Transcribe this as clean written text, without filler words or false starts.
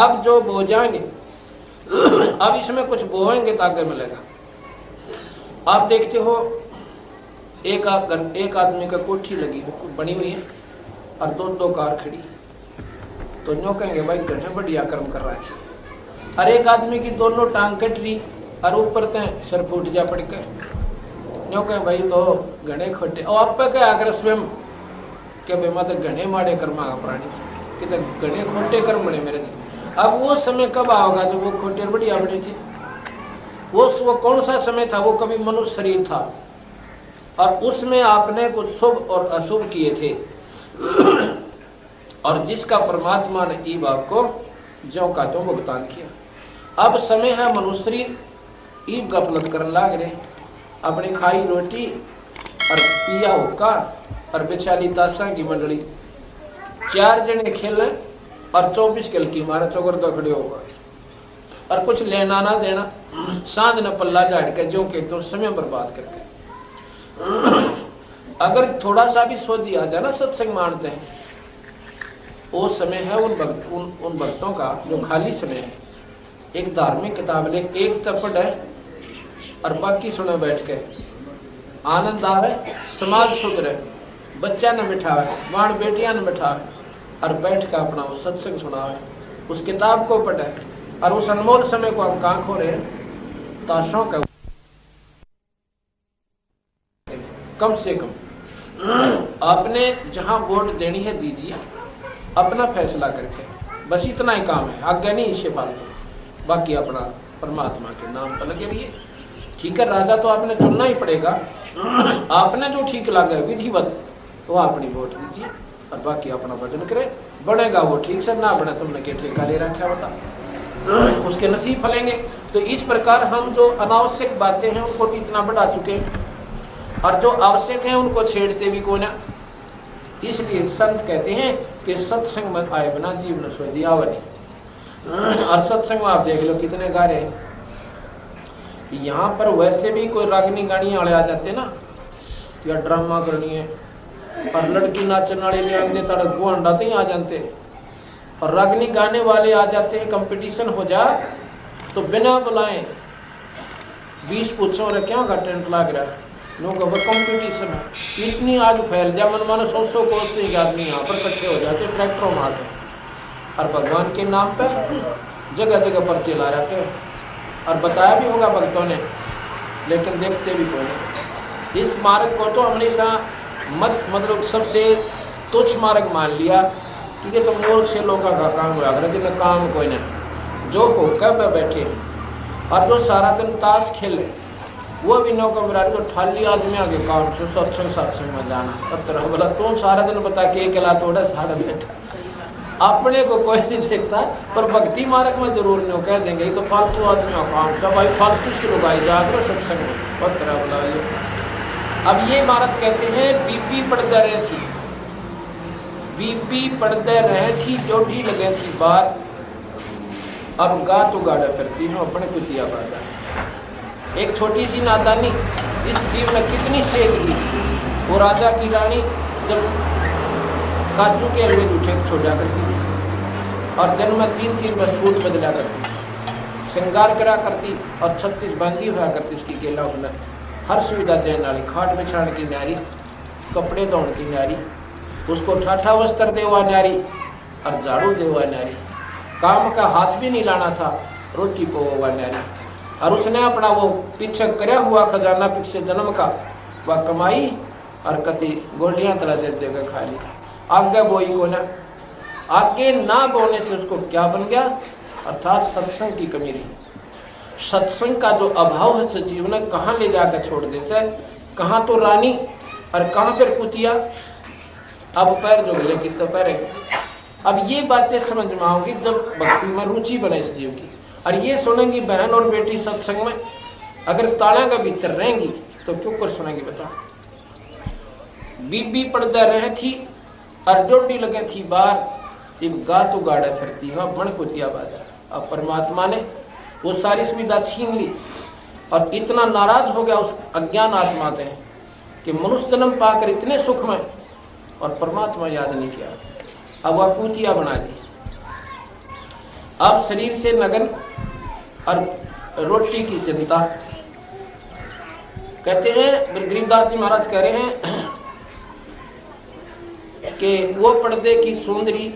अब जो बो जाएंगे, अब इसमें कुछ बोएंगे तो आगे मिलेगा। आप देखते हो एक आदमी का कोठी लगी बनी हुई है और दो दो कार खड़ी, तो न्यों कहेंगे भाई घने बढ़िया कर्म कर रहा है। और एक आदमी की दोनों टांग कट रही और ऊपर ते सर फूट जा पड़कर, न्यों कहें भाई तो घने खोटे। और आप क्या आकर स्वयं क्या बेमा तो घने माड़े कर्मा का प्राणी कि तो घने खोटे कर्म बने मेरे से। अब वो समय कब आओगा जब वो खोटे बढ़िया बड़े थे? वो कौन सा समय था? वो कभी मनुष्य शरीर था और उसमें आपने कुछ शुभ और अशुभ किए थे और जिसका परमात्मा ने ई बाप को ज्यों का त्यों भुगतान किया। अब समय है मनुष्य शरीर ईब गफलत करने लाग रहे, अपनी खाई रोटी और पिया हुक्का और बेचाली ताशा की मंडली, 4 जने खेले और 24 कल की मारे चौकर तो खड़े होगा और कुछ लेना ना देना, सांझ न पल्ला झाड़ के जो के तो समय बर्बाद करके। अगर थोड़ा सा भी सोच दिया जाए ना, सत्संग मानते हैं, वो समय है उन भक्तों का जो खाली समय है। एक धार्मिक किताब ले, एक तपड़ है और बाकी सुने बैठ के, आनंद आवे, समाज सुधरे, बच्चा न बिठावे, वाण बेटियां न बिठावे और बैठ के अपना वो सत्संग सुनावे, उस किताब को पढ़े और उस अनमोल समय को हम कहाँ खो रहे हैं? ताशों का कम से कम आपने जहां वोट देनी है दीजिए, अपना फैसला करके, बस इतना ही काम है, आज्ञा नहीं इसे पालना, बाकी अपना परमात्मा के नाम पर लगे रहिए। ठीक है, राजा तो आपने चुनना ही पड़ेगा, आपने जो ठीक लगा विधिवत तो अपनी वोट दीजिए और बाकी अपना भजन करे, बढ़ेगा वो ठीक से, ना बढ़े तुमने क्या ठेका ले रखा बता, उसके नसीब फलेंगे। तो इस प्रकार हम जो अनावश्यक बातें हैं उनको भी इतना बढ़ा चुके और जो आवश्यक है उनको छेड़ते भी को ना। इसलिए संत कहते हैं कि सत्संग में आए बिना जीवन स्वदियावनी। और सत्संग में आप देख लो कितने गा रहे हैं, यहाँ पर वैसे भी कोई रागनी गाड़ी वाले आ जाते ना, या ड्रामा करनी है और लड़की नाचने वाले ले आते तड़क गुआंडाते ही आ जाते और रागनी गाने वाले आ जाते हैं। कंपटीशन हो जा तो बिना बुलाए 20 पूछो रे क्या का टेंट लाग रहा है, लोग कंपटीशन है, इतनी आग फैल जा मन मानो 100 कोस के आदमी यहाँ पर इकट्ठे हो जाते ट्रैक्टरों में आते और भगवान के नाम पर जगह जगह पर्चे ला रखे और बताया भी होगा भक्तों ने, लेकिन देखते भी कौन। इस मार्ग को तो हमने मतलब सबसे तुच्छ मार्ग मान लिया कि ये तो मूर्ख से लोगों का काम हुआ कर, जिन्हें काम कोई नहीं, जो हो कब बैठे और जो सारा दिन ताश खेले वो भी नौका विराट जो ठाली आदमी आगे काम से सत्संग में जाना पत्थर बोला तुम सारा दिन बता के अकेला थोड़ा सारा बैठा, अपने को कोई नहीं देखता। पर भक्ति मार्ग में जरूर नहीं कह देंगे तो फालतू आदमी का काम सब भाई फालतू से लोग आई जाकर सत्संग में पत्थर बोला। अब ये महाराज कहते हैं बीपी पड़ते रहे थी, बीपी पड़ते रहे थी जो भी लगे थी बात, अब गा तो गाड़ा फिरती हूँ अपने कुतिया बाजा। एक छोटी सी नादानी इस जीव में कितनी सेक ली। वो राजा की रानी जब काजू के हलवे जूठे छोड़ा करती थी और दिन में 3-3 बार सूट बदला करती, श्रृंगार करा करती और 36 बांधी हुआ करती उसकी केला उन्हें हर सुविधा देने वाली, खाट बिछाने की नारी, कपड़े धोने की नारी, उसको ठाठा वस्त्र दे हुआ नारी और झाड़ू दे हुआ नारी, काम का हाथ भी नहीं लाना था, रोटी को हुआ नारी। और उसने अपना वो पीछे करया हुआ खजाना पीछे जन्म का वह कमाई और कति गोलियां तला दे देकर खा ली। आगे बोई को ना, आगे ना बोने से उसको क्या बन गया, अर्थात सत्संग की कमी रही। सत्संग का जो अभाव है सजीव ने कहाँ ले जाकर छोड़ दे से, कहाँ तो रानी और कहाँ फिर कुतिया, अब पैर जो गले कितने पैर। अब ये बातें समझ में आओगी जब भक्ति में रुचि बने इस जीव की। और ये सुनेंगी बहन और बेटी सत्संग में, अगर ताला का भीतर रहेंगी तो क्यों कर सुनेंगी बता। बीबी पर्दा रह थी और डोडी लगे थी बार, जब गा तो गाड़ा फिरती है बण कुतिया बाजार। अब परमात्मा ने वो सारी सुविधा छीन ली और इतना नाराज हो गया उस अज्ञान आत्मा से कि मनुष्य जन्म पाकर इतने सुख में और परमात्मा याद नहीं किया। अब वह कुतिया बना दी। आप शरीर से नगन और रोटी की चिंता। कहते हैं गरीबदास जी महाराज कह रहे हैं कि वो पर्दे की सुंदरी